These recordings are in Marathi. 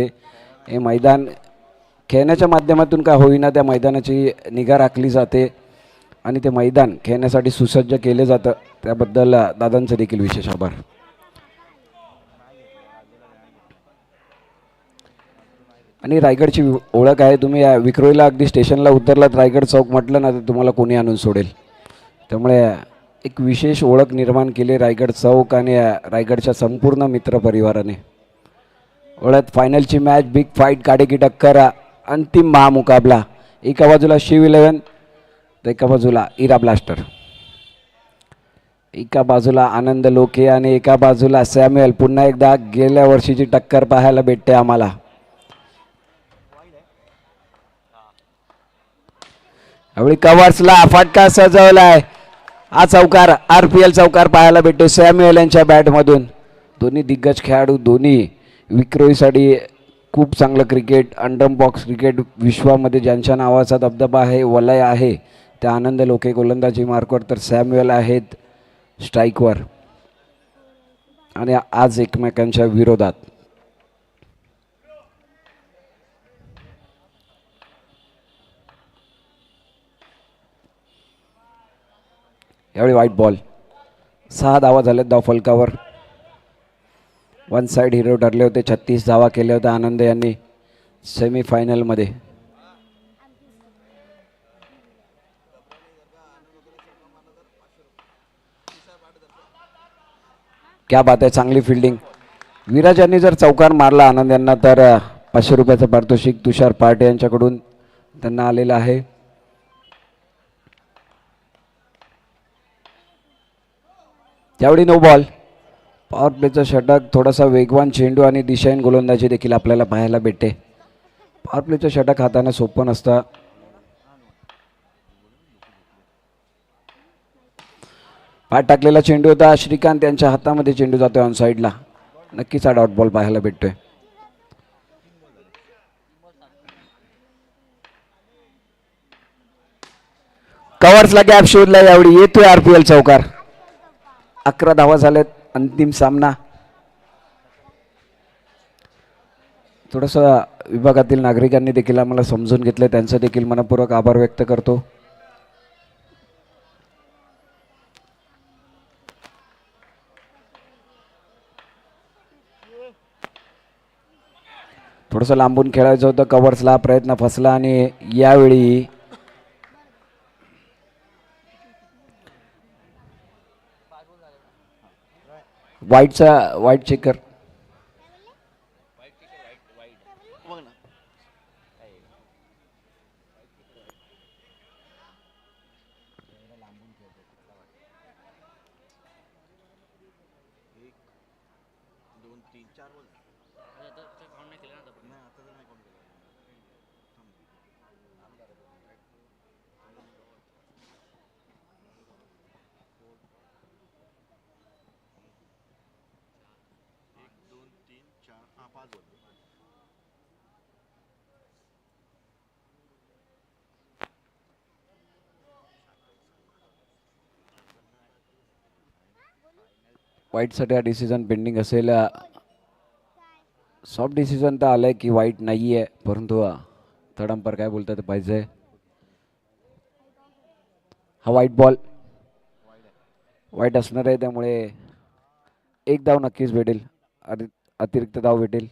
हे मैदान खेळण्याच्या माध्यमातून का होईना त्या मैदानाची निगा राखली जाते आणि ते मैदान खेळण्यासाठी सुसज्ज केले जातं, त्याबद्दल दादांचे देखील विशेष आभार. आणि रायगडची ओळख आहे. तुम्ही विक्रोळीला अगदी स्टेशनला उतरलात, रायगड चौक म्हटलं ना तर तुम्हाला कोणी आणून सोडेल. त्यामुळे एक विशेष ओळख निर्माण केली रायगड चौक आणि रायगडच्या संपूर्ण मित्रपरिवाराने. ओळख फायनलची मॅच, बिग फाईट, काढे की टक्कर, अंतिम महामुकाबला. एका बाजूला शिव 11 तर एका बाजूला इरा ब्लास्टर, एका बाजूला आनंद लोके आणि एका बाजूला सॅम्युअल. पुन्हा एकदा गेल्या वर्षीची टक्कर पाहायला भेटते आम्हाला. यावेळी कव्हर्सला फटका सजवलाय. हा चौकार RPL चौकार पाहायला भेटतो सॅम्युअल यांच्या बॅटमधून. दोन्ही दिग्गज खेळाडू, दोन्ही विक्रोळीसाठी खूप चांगलं क्रिकेट, अंडर बॉक्स क्रिकेट विश्वामध्ये ज्यांच्या नावाचा दबदबा आहे, वलय आहे, त्या आनंद लोके गोलंदाजी मार्कवर तर सॅम्युअल आहेत स्ट्राईकवर. आणि आज एकमेकांच्या विरोधात. यावेळी व्हाईट बॉल. 6 धावा झाल्यात धावफलकावर. वन साईड हिरो ठरले होते. 36 धावा केल्या होत्या आनंद यांनी सेमीफायनलमध्ये. क्या बात आहे, चांगली फिल्डिंग. विराज यांनी जर चौकार मारला आनंद यांना तर 500 रुपयाचं पारितोषिक तुषार पार्टे यांच्याकडून त्यांना आलेलं आहे. त्यावेळी नो बॉल. पॉवर प्लेचं षटक, थोडासा वेगवान चेंडू आणि दिशाहीन गोलंदाजी देखील आपल्याला पाहायला भेटते. पॉवर प्लेचं षटक हाताने सोपं नसतं. पाठ टाकलेला चेंडू होता. श्रीकांत यांच्या हातामध्ये चेंडू जातोय ऑन साईडला. नक्कीच हा डॉट बॉल पाहायला भेटतोय. कव्हर्सला गॅप शोधला. यावेळी येतोय RPL चौकार. 11 धावा झाल्यात. अंतिम सामना. थोडंसं विभागातील नागरिकांनी देखील आम्हाला समजून घेतलं, त्यांचा देखील मनपूर्वक आभार व्यक्त करतो. थोडंसं लांबून खेळायचं होतं कव्हर्सला, प्रयत्न फसला आणि यावेळी वाईट चेकर. वाईटसाठी हा डिसिजन पेंडिंग असेल. सॉफ्ट डिसिजन तर आलंय की वाईट नाही आहे, परंतु थर्ड अंपायर काय बोलतात पाहिजे. हा वाईट बॉल वाईट असणार आहे, त्यामुळे एक धाव नक्कीच भेटेल, अतिरिक्त धाव भेटेल.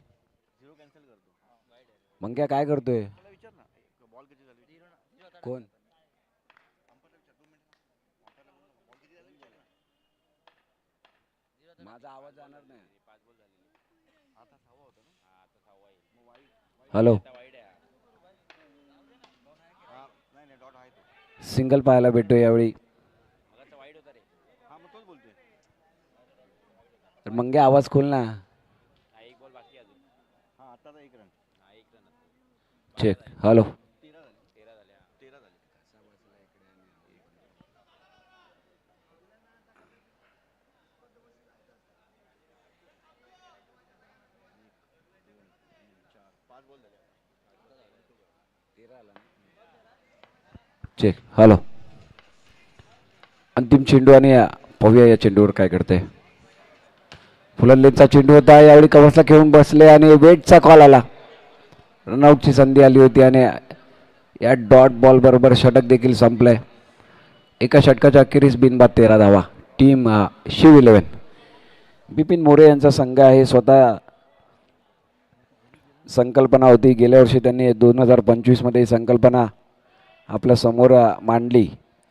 मंग्या काय करतोय? कोण? माझा आवाज जाणार नाही. हॅलो, सिंगल पाहायला भेटतो यावेळी. तर मंगे आवाज खोल ना. चेक. Hello, check. हॅलो, अंतिम चेंडू आणि पाहूया या चेंडूवर काय करते. फुलंलेचा चेंडू होता. यावेळी कव्हर्सला खेळून बसले आणि वेटचा कॉल आला. रनआउटची संधी आली होती आणि या डॉट बॉल बरोबर षटक देखील संपलंय. एका षटकाच्या अखेरीस बिनबाद 13 धावा. टीम शिव 11. बिपिन मोरे यांचा संघ आहे. स्वतः संकल्पना होती गेल्या वर्षी त्यांनी 2025 मध्ये ही संकल्पना आपल्या समोर मांडली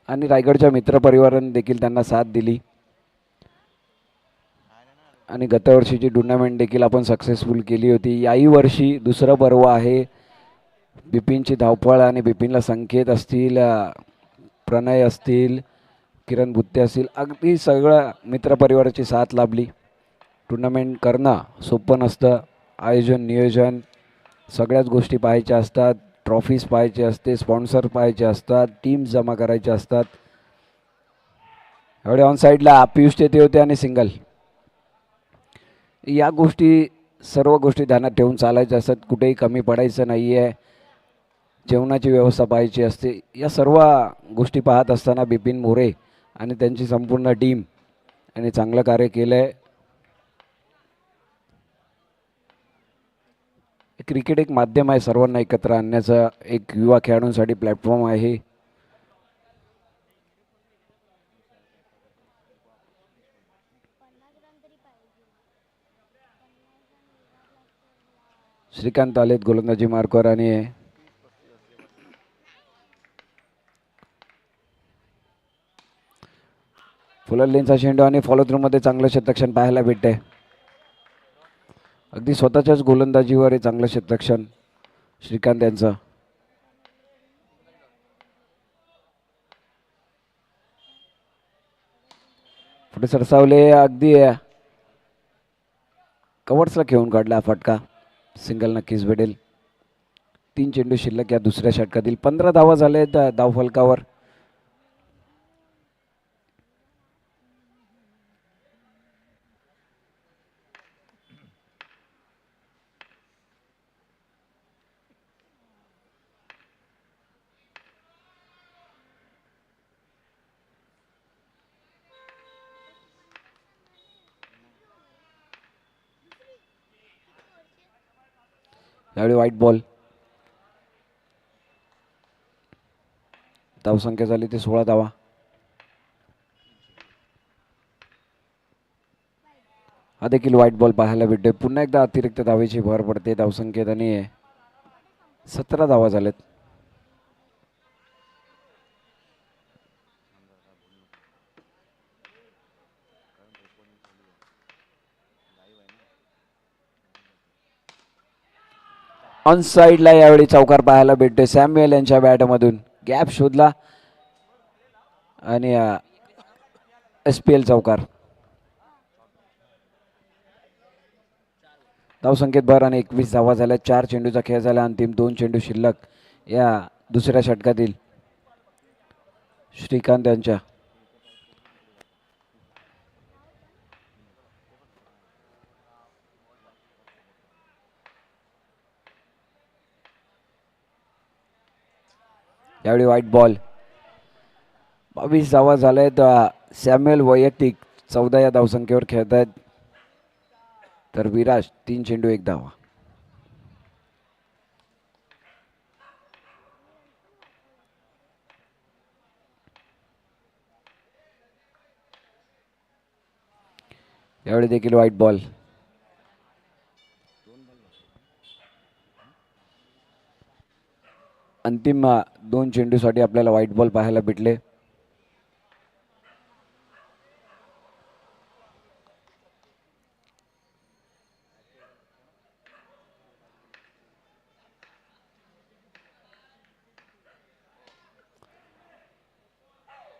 आणि रायगडच्या मित्रपरिवाराने देखील त्यांना साथ दिली आणि गतवर्षीची टुर्नामेंट देखील आपण सक्सेसफुल केली होती. याही वर्षी दुसरं पर्व आहे. बिपिनची धावपळ आणि बिपिनला संकेत असतील, प्रणय असतील, किरण बुत्ते असतील, अगदी सगळं मित्रपरिवाराची साथ लाभली. टुर्नामेंट करणं सोपं नसतं. आयोजन नियोजन सगळ्याच गोष्टी पाहायच्या असतात. ट्रॉफीज पाहायचे असते, स्पॉन्सर पाहायचे असतात, टीम्स जमा करायचे असतात. एवढे ऑन साईडला पियुष तेथे होते आणि सिंगल. या गोष्टी सर्व गोष्टी ध्यानात ठेवून चालायच्या असतात. कुठेही कमी पडायचं नाही आहे. जेवणाची व्यवस्था पाहायची असते. या सर्व गोष्टी पाहत असताना बिपिन मोरे आणि त्यांची संपूर्ण टीम यांनी चांगलं कार्य केलं आहे. क्रिकेट एक माध्यम आहे सर्वांना एकत्र आणण्याचा. एक युवा खेळाडूंसाठी प्लॅटफॉर्म आहे. श्रीकांत आलेत गोलंदाजी मार्कवर आणि फुलरलेनचा चेंडू आणि फॉलो थ्रू मध्ये चांगलं क्षेत्ररक्षण पाहायला भेटते. अगदी स्वतःच्याच गोलंदाजीवर हे चांगलं क्षेत्ररक्षण श्रीकांत यांचं. पुढे सरसावले, अगदी कव्हर्सला घेऊन काढला फटका. सिंगल नक्कीच भेटेल. 3 चेंडू शिल्लक या दुसऱ्या षटकातील. 15 धावा झाले धावफलकावर. यावेळी व्हाईट बॉल. धावसंख्या झाली ते 16 धावा. हा देखील व्हाईट बॉल पाहायला भेटते. पुन्हा एकदा अतिरिक्त धावेची भर पडते धावसंख्येत आणि 17 धावा झालेत. ऑन साईडला यावेळी चौकार पाहायला भेटते सॅम्युएल यांच्या बॅटमधून. गॅप शोधला आणि SPL चौकार. धावसंख्येत भर आणि 21 धावा झाल्या. 4 चेंडूचा खेळ झाला. अंतिम 2 चेंडू शिल्लक या दुसऱ्या षटकातील. श्रीकांत यांच्या यावेळी व्हाईट बॉल. 22 धावा झाल्यात. सॅम्युएल वैयक्तिक 14 या धावसंख्येवर खेळत आहेत, तर विराज 3 चेंडू 1 धावा. यावेळी देखील व्हाईट बॉल. अंतिम 2 चेंडूसाठी आपल्याला व्हाईट बॉल पाहायला भेटले.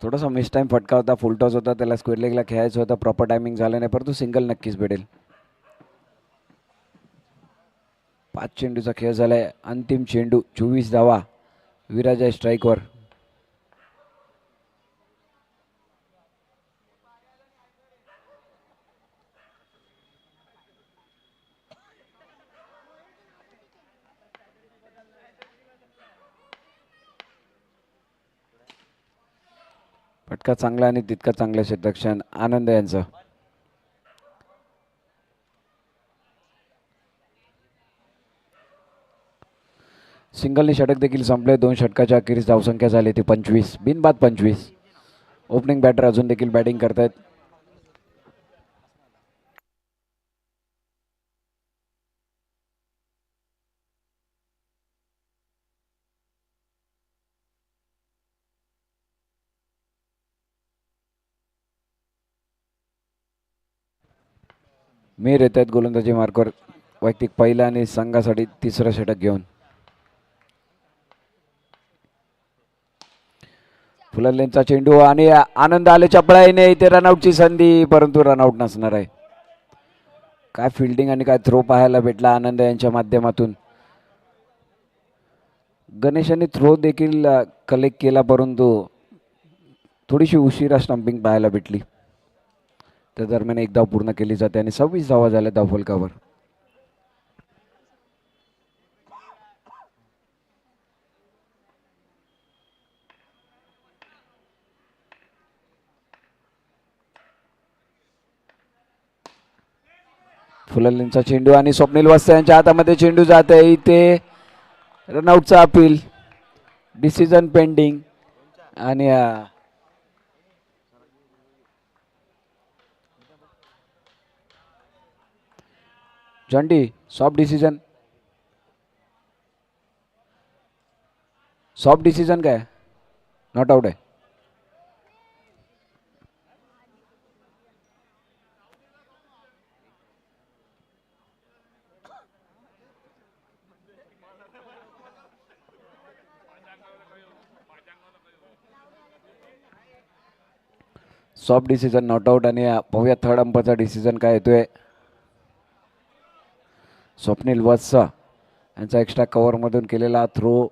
थोडासा मिस टाइम फटका होता. फुल टॉस होता, त्याला स्क्वेअर लेगला खेळायचं होतं. प्रॉपर टायमिंग झालं नाही, परंतु सिंगल नक्कीच भेटेल. 5 चेंडूचा खेळ झालाय. अंतिम चेंडू 24 धावा. विराज आहे स्ट्राईकवर. फटका चांगला आणि तितका चांगलं क्षेत्ररक्षण आनंद यांचं. सिंगलनी षटक देखील संपले. 2 षटकाच्या अखेरीस धावसंख्या झाली ती 25, बिनबाद 25. ओपनिंग बॅटर अजून देखील बॅटिंग करतायत. मीर येत आहेत गोलंदाजी मार्कवर वैयक्तिक पहिला आणि संघासाठी तिसरं षटक घेऊन. फुलरलेनचा चेंडू आणि आनंद आलेच्या पळाईने इथे रनआउटची संधी, परंतु रनआउट नसणार आहे. काय फिल्डिंग आणि काय थ्रो पाहायला भेटला आनंद यांच्या माध्यमातून. गणेशांनी थ्रो देखील कलेक्ट केला, परंतु थोडीशी उशिरा स्टंपिंग पाहायला भेटली. त्या दरम्यान एक धाव पूर्ण केली जाते आणि 26 धावा झाल्या धावफलकावर. फुलरलेनचा चेंडू आणि स्वप्नील वस्ते यांच्या हातामध्ये चेंडू जात आहे. इथे रनआउटचा अपील, डिसिजन पेंडिंग आणि जॉन्टी सॉफ्ट डिसिजन काय, नॉट आउट आहे. Soft decision not out. आणि पाहूया थर्ड अंपरचा डिसिजन काय येतोय. स्वप्नील वत्स यांचा एक्स्ट्रा कव्हरमधून केलेला थ्रो.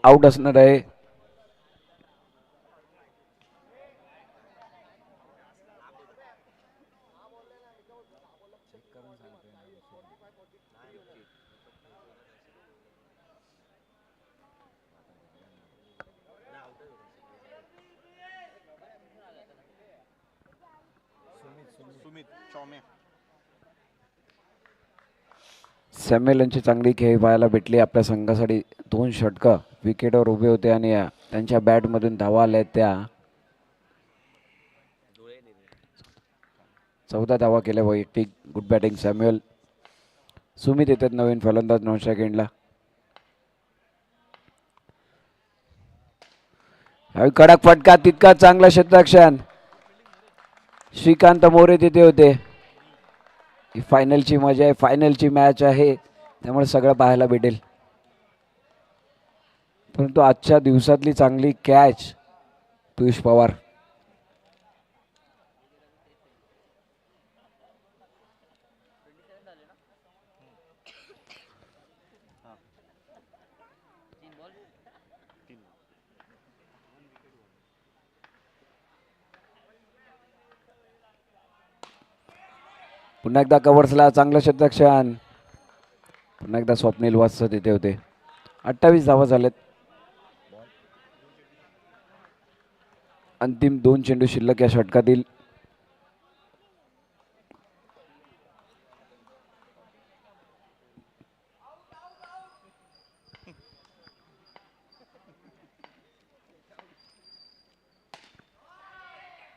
आउट असणार आहे. सॅम्युएलची चांगली खेळी पाहायला भेटली. आपल्या संघासाठी 2 षटकं विकेटवर उभे होते आणि त्यांच्या बॅटमधून धावा आल्या त्या 14 धावा केल्या वैयक्तिक. Good batting Samuel. सुमित येतात नवीन फलंदाज नॉन सेकंडला. कडक फटका, तितका चांगला क्षेत्ररक्षण. श्रीकांत मोरे तिथे होते. ही फायनलची मजा आहे, फायनलची मॅच आहे, त्यामुळे सगळं पाहायला भेटेल. परंतु आजच्या दिवसातली चांगली कॅच पियुष पवार. पुन्हा एकदा कव्हर्सला चांगलं क्षेत्ररक्षण. पुन्हा एकदा स्वप्नील वत्स तिथे होते. 28 धावा झालेत. अंतिम 2 चेंडू शिल्लक या षटकातील.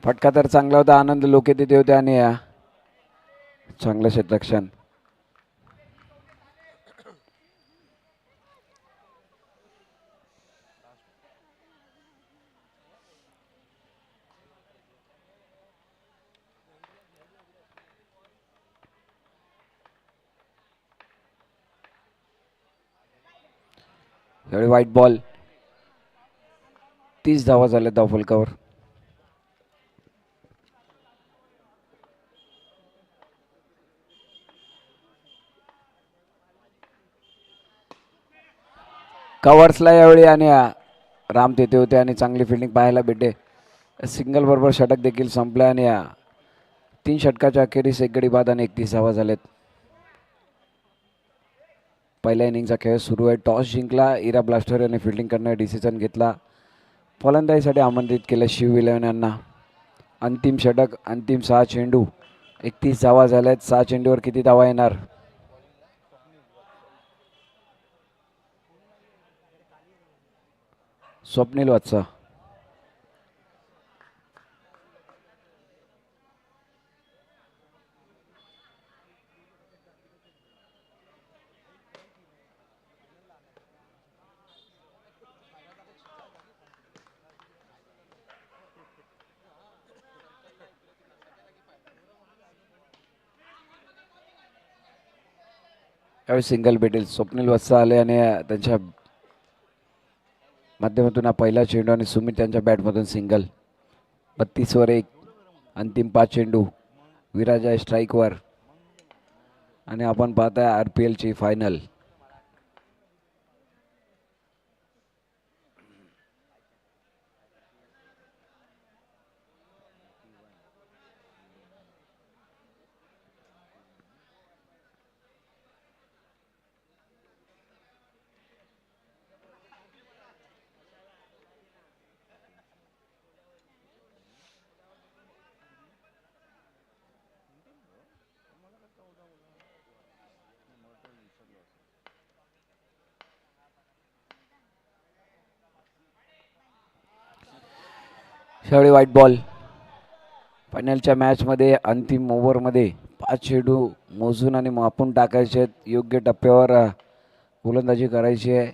फटका तर चांगला होता. आनंद लोके तिथे होते आणि चांगलं क्षेत्ररक्षण. यावेळी व्हाईट बॉल. 30 धावा झाल्या धावफलकावर. कव्हर्सला यावेळी आणि राम तेथे होते आणि चांगली फिल्डिंग पाहायला भेटते. सिंगल बरोबर षटक देखील संपलं आणि 3 षटकाच्या अखेरीस 1 गडी बाद आणि 31 धावा झालेत. पहिल्या इनिंगचा खेळ सुरू आहे. टॉस जिंकला इरा ब्लास्टर याने फिल्डिंग करण्याचा डिसिजन घेतला. फलंदाजीसाठी आमंत्रित केलं शिव इलेव्हन यांना. अंतिम षटक, अंतिम 6 चेंडू, 31 धावा झाल्यात. 6 चेंडूवर किती धावा येणार? स्वप्नील वत्सा. यावेळी सिंगल भेटेल. स्वप्नील वत्सा आले आणि त्यांच्या माध्यमातून हा पहिला चेंडू आणि सुमित त्यांच्या बॅटमधून सिंगल. 32 वर 1. अंतिम 5 चेंडू. विराज आहे स्ट्राईकवर आणि आपण पाहताय RPL ची फायनल. शेवटी व्हाईट बॉल. फायनलच्या मॅचमध्ये अंतिम ओव्हरमध्ये 5 चेंडू मोजून आणि मापून टाकायचे आहेत. योग्य टप्प्यावर गोलंदाजी करायची आहे.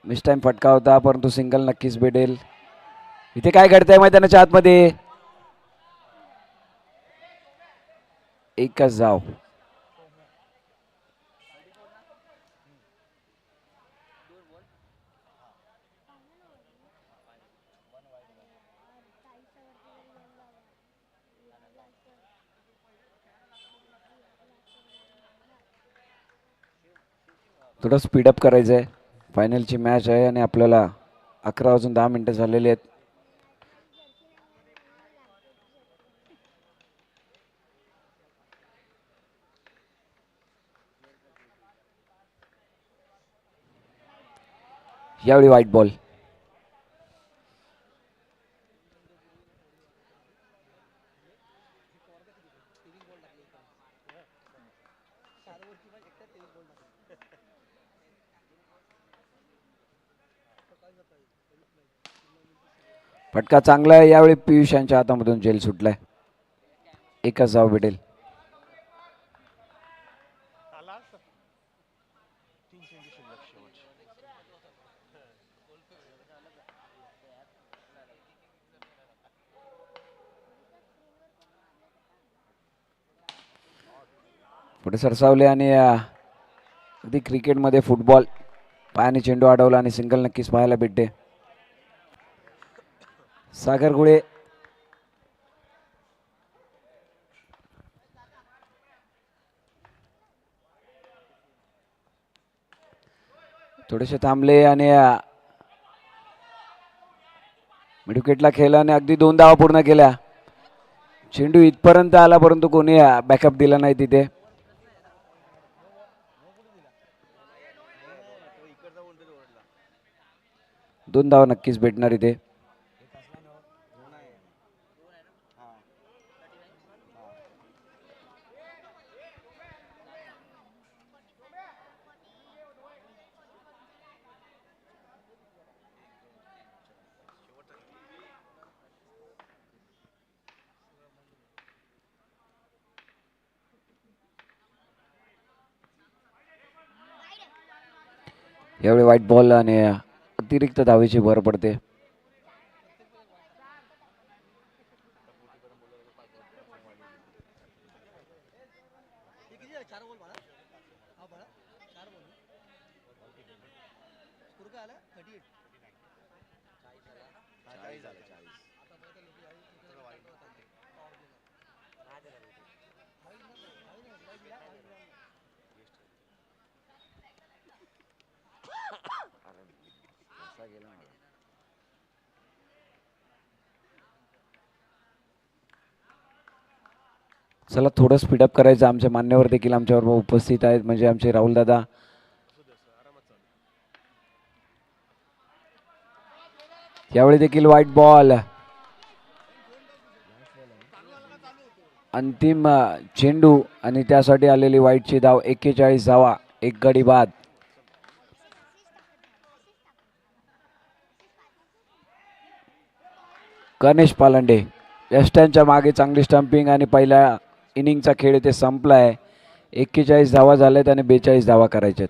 मिस टाइम फटका होता परंतु सिंगल नक्कीच भेटेल. इथे काय घडतंय मैदानाच्या आतमध्ये? एकच धाव. थोडं स्पीडअप करायचं आहे. फायनलची मॅच आहे आणि आपल्याला 11 वाजून 10 मिनिटं झालेली आहेत. यावेळी व्हाईट बॉल. फटका चांगला आहे. यावेळी पियुष यांच्या हातामधून जेल सुटलाय. एकच धाव भेटेल. पुढे सरसावले आणि अगदी क्रिकेटमध्ये फुटबॉल पायाने चेंडू अडवला आणि सिंगल नक्कीच पाहायला भेटते. सागर गुळे थोडेसे थांबले आणि मिडविकेटला खेळला आणि अगदी 2 धावा पूर्ण केल्या. चेंडू इथपर्यंत आला परंतु कोणी बॅकअप दिला नाही तिथे. दोन धावा नक्कीच भेटणार इथे. यावेळी व्हाईट बॉल आणि अतिरिक्त धावेची भर पडते. चला थोडं स्पीडअप करायचं. आमचे मान्यवर देखील आमच्याबरोबर उपस्थित आहेत, म्हणजे आमचे राहुल दादा. यावेळी देखील व्हाईट बॉल. अंतिम चेंडू आणि त्यासाठी आलेली व्हाईटची धाव. 41 धावा, एक गडी बाद. गणेश पालंडे वेस्टर्नच्या मागे चांगली स्टंपिंग आणि पहिल्या इनिंगचा खेळ इथे संपलाय. 41 धावा झाल्यात आणि 42 धावा करायच्यात.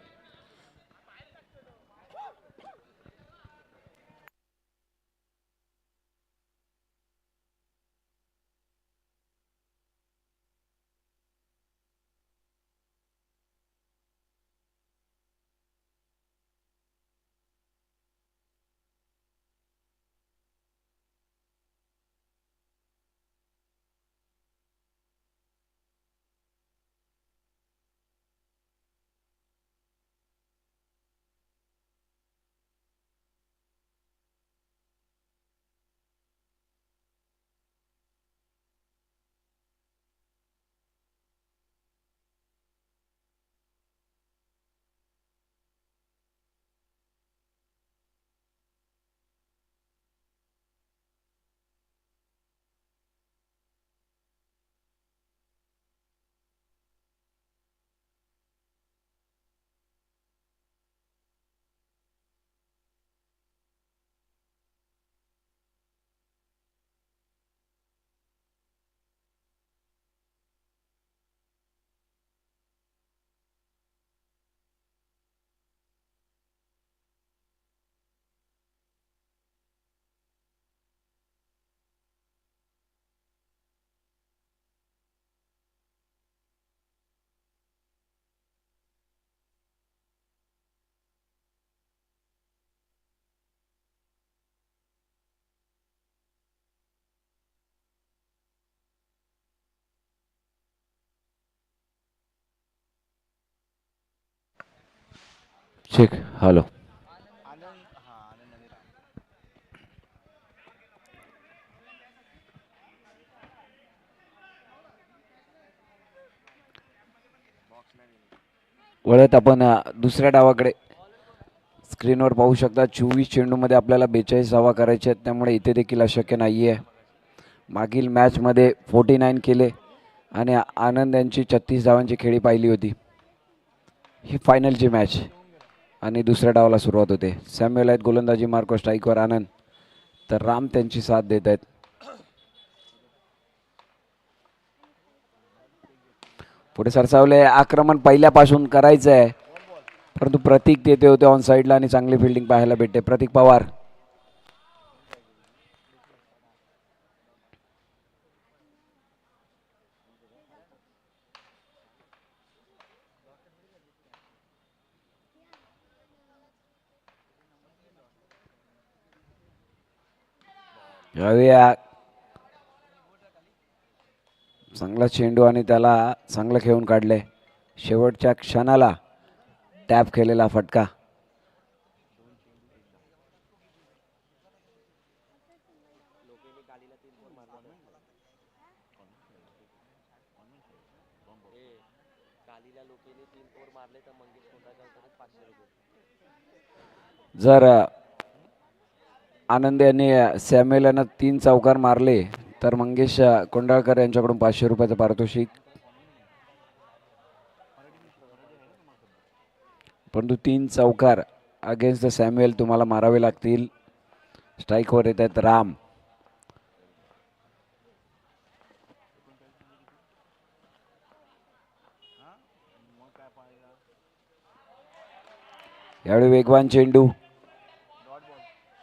ठीक, हॅलो. वळत आपण दुसऱ्या डावाकडे. स्क्रीनवर पाहू शकता 24 चेंडूमध्ये आपल्याला 42 धावा करायच्या आहेत, त्यामुळे इथे देखील अशक्य नाही आहे. मागील मॅचमध्ये 49 केले आणि आनंद यांची 36 धावांची खेळी पाहिली होती. ही फायनलची मॅच आणि दुसऱ्या डावाला सुरुवात होते. सॅम्युअल आहेत गोलंदाजी मार्को, स्ट्राईकवर आनंद, तर राम त्यांची साथ देत आहेत. पुढे सरसावले. आक्रमण पहिल्यापासून करायचं आहे, परंतु प्रतीक तेथे होते ऑन साईडला आणि चांगली फिल्डिंग पाहायला भेटते. प्रतीक पवार. चांगला चेंडू आणि त्याला चांगलं खेळून काढले. शेवटच्या क्षणाला टॅप केलेला फटका. जर आनंद यांनी सॅम्युअल यांना 3 चौकार मारले तर मंगेश कोंडाळकर यांच्याकडून 500 रुपयाचं पारितोषिक. परंतु 3 चौकार अगेन्स्ट द सॅम्युअल तुम्हाला मारावे लागतील. स्ट्राईकवर येत आहेत राम. यावेळी वेगवान चेंडू,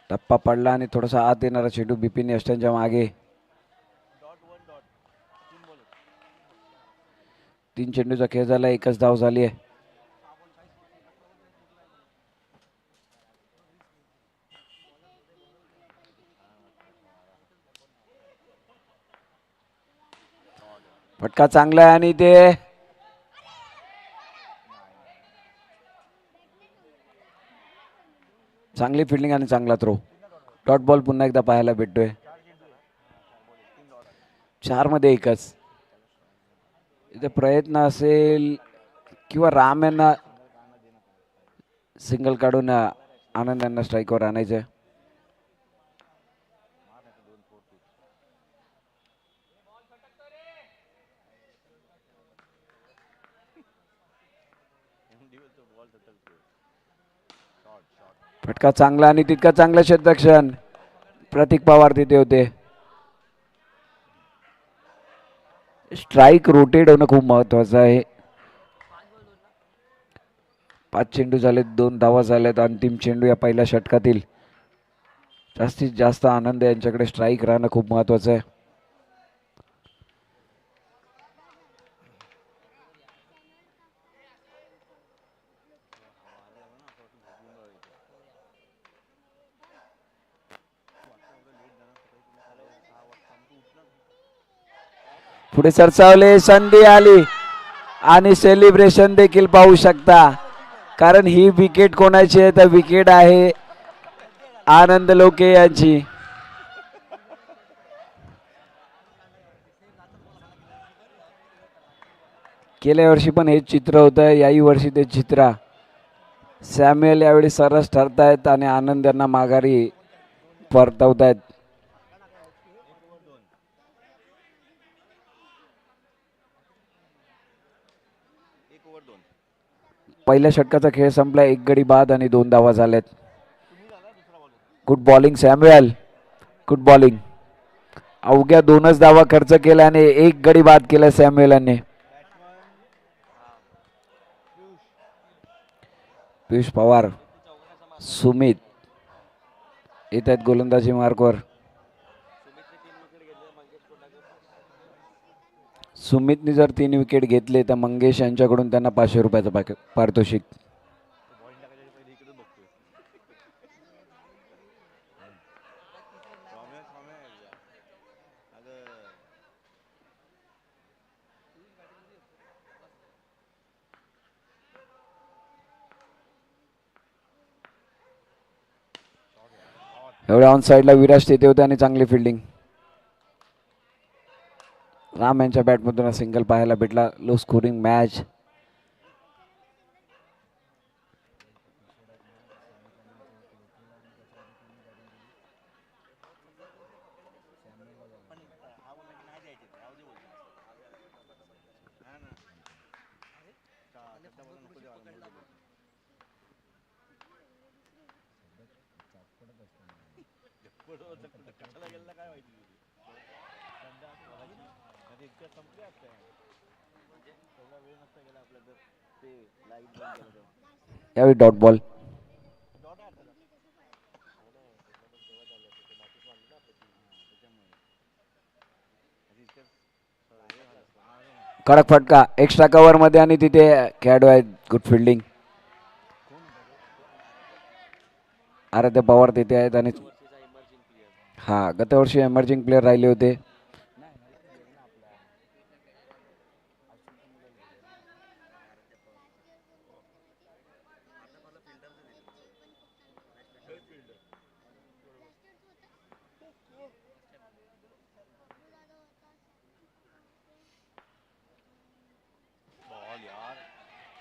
टप्पा पडला आणि थोडासा आत येणारा चेंडू बिपिन यष्टनच्या मागे. 3 चेंडूचा खेळ झाला, एकच धाव झाली आहे. फटका चांगला आहे आणि ते चांगली फिल्डिंग आणि चांगला थ्रो. डॉट बॉल पुन्हा एकदा पाहायला भेटतोय. 4 मध्ये 1च. इथे प्रयत्न असेल किंवा राम यांना सिंगल काढून आनंद यांना स्ट्राईकवर आणायचं. फटका चांगला आणि तितका चांगलं क्षेत्ररक्षण. प्रतीक पवार तिथे होते. स्ट्राईक रोटेट होणं खूप महत्वाचं आहे. 5 चेंडू झालेत, 2 धावा झाल्यात. अंतिम चेंडू या पहिल्या षटकातील. जास्तीत जास्त आनंद यांच्याकडे स्ट्राईक राहणं खूप महत्वाचं आहे. पुढे सरसावले, संधी आली आणि सेलिब्रेशन देखील पाहू शकता. कारण ही विकेट कोणाची आहे तर विकेट आहे आनंद लोके यांची. गेल्या वर्षी पण हेच चित्र होतं, याही वर्षी ते चित्र. सॅम्युएल यावेळी सरस ठरतायत आणि आनंद यांना माघारी परतवतायत. पहिल्या षटकाचा खेळ संपला. 1 गडी बाद आणि 2 धावा झाल्यात. Good bowling Samuel, good bowling. अवघ्या 2च धावा खर्च केला आणि 1 गडी बाद केला सॅम्युएल यांनी. पियुष पवार, सुमित येत आहेत गोलंदाजी मार्कवर. सुमितने जर 3 विकेट घेतले तर मंगेश यांच्याकडून त्यांना 500 रुपयाचं पारितोषिक. एवढ्या ऑन साईडला विराज तिथे होते आणि चांगली फिल्डिंग. राम यांच्या बॅटमधून सिंगल पाहायला भेटला. Low scoring match. यावेळी डॉट बॉल. कडक फटका एक्स्ट्रा कव्हर मध्ये आणि तिथे खेळाडू आहेत. Good fielding. आराध्य पवार तिथे आहेत आणि गतवर्षी एमर्जिंग प्लेअर राहिले होते.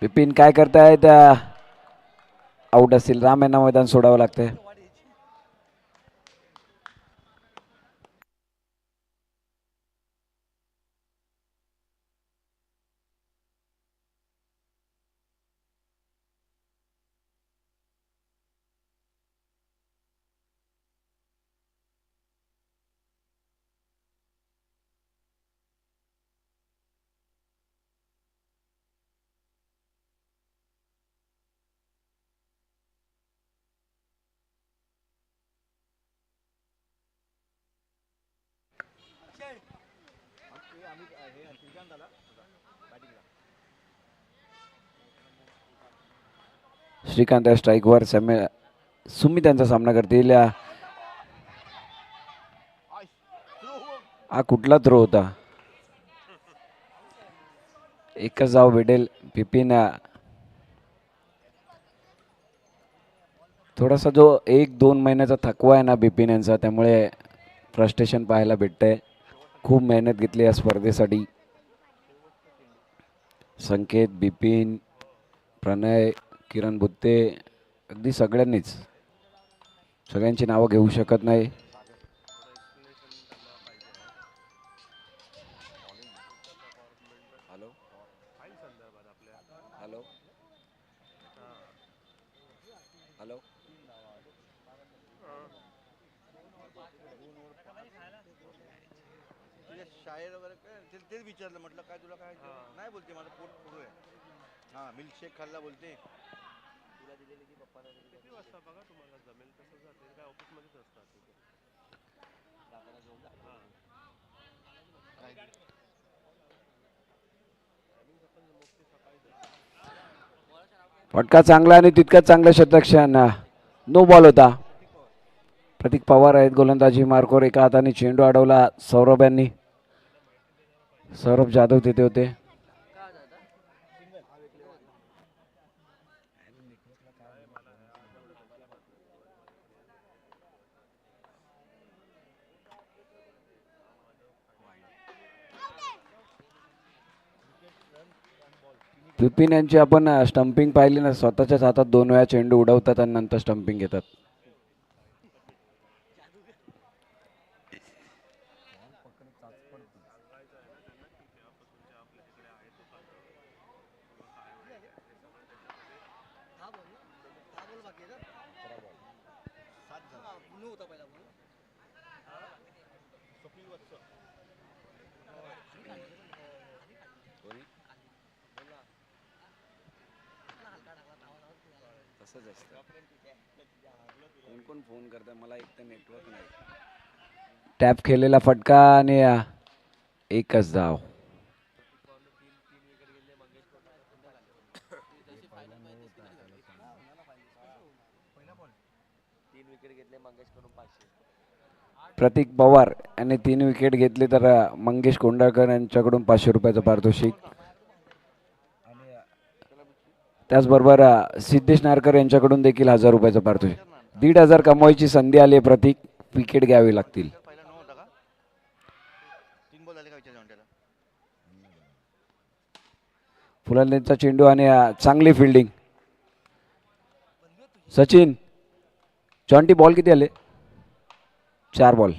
विपिन काय करतायत? आउट असतील. राम यांना मैदान सोडावं लागतंय. श्रीकांत स्ट्राईकवर. सुमित त्यांचा सामना करतील. हा कुठला थ्रो होता? एकच धाव भेटेल. बिपिन थोडासा जो 1-2 महिन्याचा थकवा आहे ना बिपिन यांचा, त्यामुळे फ्रस्ट्रेशन पाहायला भेटतंय. खूप मेहनत घेतली या स्पर्धेसाठी. संकेत, बिपिन, प्रणय, किरण बुत्ते, अगदी सगळ्यांनीच. सगळ्यांची नावं घेऊ शकत नाही. हॅलो हॅलो हॅलो शायर वगैरे काय तेच विचारलं, म्हटलं काय तुला काय नाही बोलते, माझं पोट पुरू आहे. हां, मिल्कशेक खाल्ला बोलते. तुला दिलेली की पप्पाला दिलेली. किती वाजता बघा तुम्हाला जमेल तसं जाते, काय ऑफिसमध्येच असतात फटका चांगला आणि तितकाच चांगलं शतक्षण. नो बॉल होता. प्रतीक पवार आहेत गोलंदाजी मार्कवर. एका हाताने चेंडू अडवला सौरभ यांनी. सौरभ जाधव तिथे होते. बिपिन यांची आपण स्टंपिंग पाहिली ना, स्वतःच्याच हातात 2 वेळा चेंडू उडवतात आणि नंतर स्टंपिंग घेतात. तसंच असतं. कोण कोण फोन करतं, मला एक तर नेटवर्क नाही. टॅप केलेला फटका आणि एकच धाव. प्रतीक पवार यांनी 3 विकेट घेतले, तर मंगेश कोंडाळकर यांच्याकडून 500 रुपयाचं पारितोषिक. त्याचबरोबर सिद्धेश नारकर यांच्याकडून देखील 1000 रुपयाचं पारितोषिक. 1500 कमवायची संधी आली. प्रतीक विकेट घ्यावी लागतील. पहिला नव्हता का? 3 बॉल झाले का विचार त्याला. फुलंदेचा चेंडू आणि चांगली फिल्डिंग. सचिन, जॉन्टी बॉल किती आले? 4 बॉल.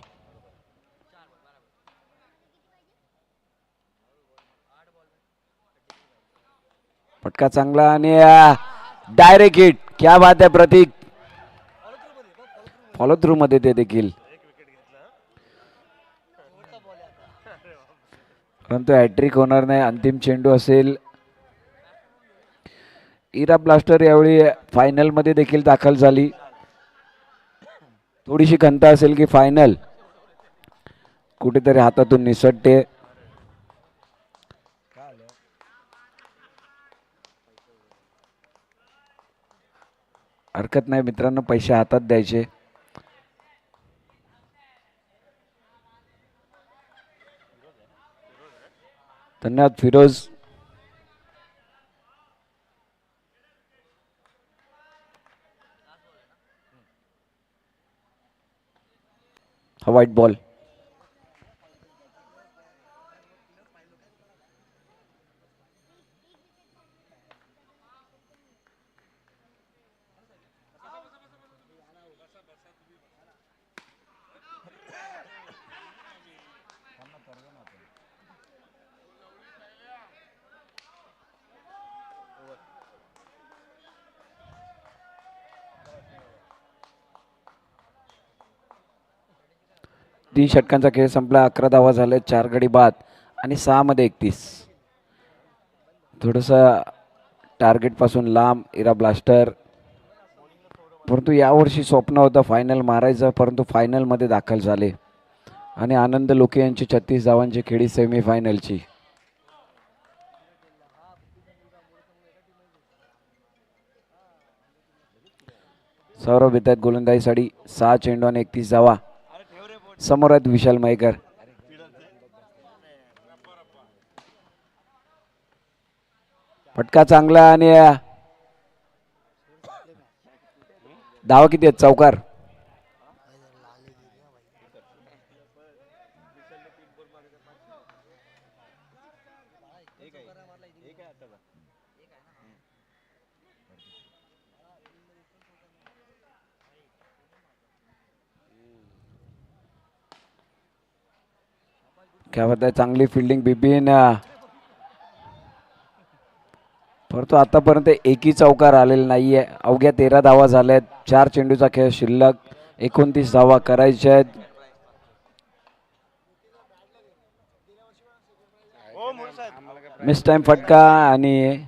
फटका चांगला आणि डायरेक्ट हिट. क्या बात आहे प्रतीक. फॉलो थ्रू मध्ये ते देखील, परंतु हॅट्रिक होणार नाही. अंतिम चेंडू असेल. इरा ब्लास्टर यावेळी फायनल मध्ये देखील दाखल झाली. थोडीशी खंत असेल की फायनल कुठेतरी हातातून निसटते. हरकत नाही मित्रांनो, पैसे हातात द्यायचे. धन्यवाद फिरोज. हा व्हाईट बॉल. तीन षटकांचा खेळ संपला. 11 धावा झाले, 4 गडी बाद आणि 6 मध्ये 31. थोडस टार्गेट पासून लांब इरा ब्लास्टर, परंतु यावर्षी स्वप्न होतं फायनल मारायचं, परंतु फायनल मध्ये दाखल झाले. आणि आनंद लोके यांची 36 धावांची खेळी सेमीफायनलची. सौरभ येत आहेत गोलंदाजीसाठी. 6 चेंडू आणि 31 धावा. समोर आहेत विशाल मयेकर. फटका चांगला आणि धावा किती आहेत चौकार? काय म्हणताय, चांगली फिल्डिंग बिपिन, परंतु आतापर्यंत एकही चौकार आलेला नाहीये. अवघ्या 13 धावा झाल्यात. 4 चेंडूचा खेळ शिल्लक. 29 धावा करायच्या आहेत. हो मोरे साहेब. मिस टाइम फटका आणि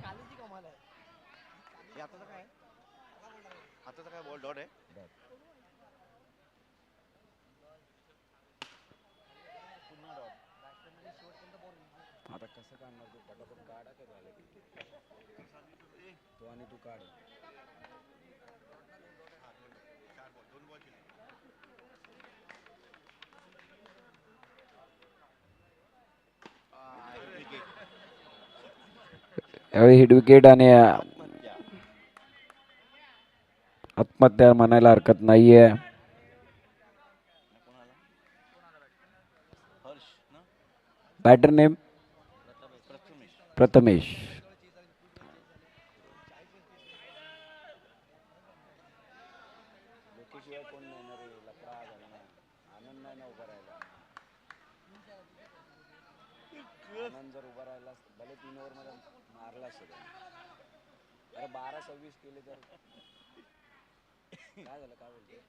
आताचा काय बॉल डॉट आहे. यावेळी हिट विकेट आणि आत्महत्या म्हणायला हरकत नाहीये. हर्ष ना बॅटर नेम प्रथमेश. प्रथमेश. जर उभा राहिला भले 3 ओव्हर मध्ये मारला असता. 12-26 केले तर काय झालं, काय बोलते?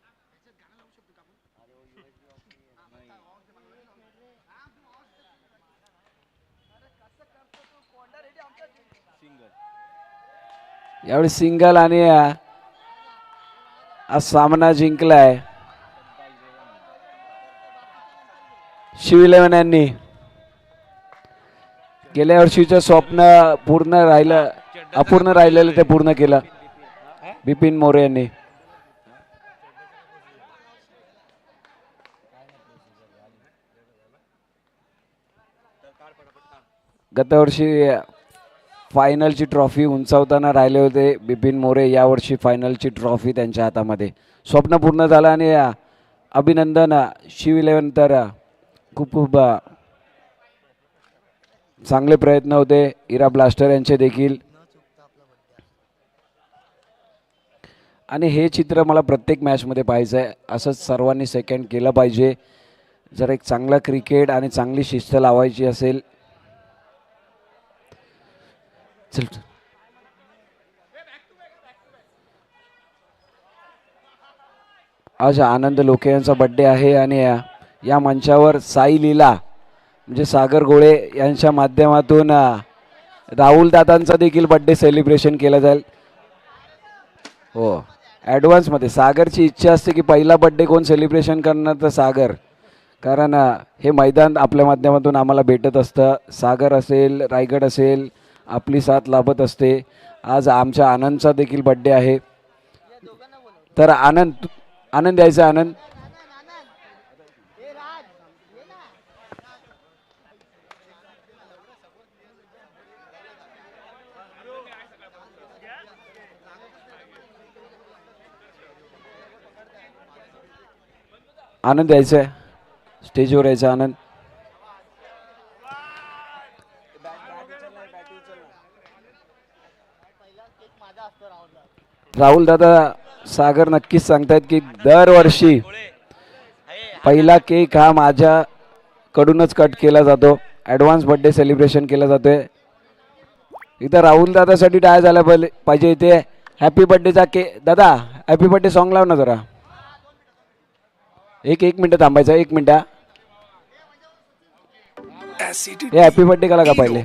यावेळी सिंगल आणि आज सामना जिंकलाय शिव 11 यांनी. गेल्या वर्षीचं स्वप्न पूर्ण राहिलं, अपूर्ण राहिलेलं ते पूर्ण केलं बिपिन मोरे यांनी. गतवर्षी फायनलची ट्रॉफी उंचावताना राहिले होते बिपिन मोरे. यावर्षी फायनलची ट्रॉफी त्यांच्या हातामध्ये. स्वप्न पूर्ण झालं आणि अभिनंदन शिव 11. तर खूप खूप चांगले प्रयत्न होते इरा ब्लास्टर यांचे देखील. आणि हे चित्र मला प्रत्येक मॅचमध्ये पाहायचं आहे. असंच सर्वांनी सेकंड केलं पाहिजे जर एक चांगला क्रिकेट आणि चांगली शिस्त लावायची असेल. चल आज आनंद लोके यांचा बड्डे आहे आणि या मंचावर साई लीला म्हणजे सागर गोळे यांच्या माध्यमातून राहुल दादांचा देखील बड्डे सेलिब्रेशन केलं जाईल. हो, ॲडव्हान्समध्ये सागरची इच्छा असते की पहिला बड्डे कोण सेलिब्रेशन करणार तर सागर. कारण हे मैदान आपल्या माध्यमातून आम्हाला भेटत असतं. सागर असेल, रायगड असेल, आपली साथ लाभत असते. आज आमच्या आनंदचा देखील बड्डे आहे. तर आनंद आनंद यायचा. आनंद आनंद यायचा आहे. स्टेजवर यायचा आनंद. राहुल दादा सागर नक्कीच सांगतायत की दरवर्षी पहिला केक हा माझ्याकडूनच कट केला जातो. ॲडव्हान्स बर्थडे सेलिब्रेशन केलं जातोय. इथं राहुल दादासाठी टाळ्या झाल्या पाहिजे. इथे हॅपी बर्थडेचा दादा हॅपी बर्थडे सॉन्ग लाव ना जरा. एक मिनिट थांबायचं. 1 मिनिट. हे हॅपी बर्थडे का लागा पहिले.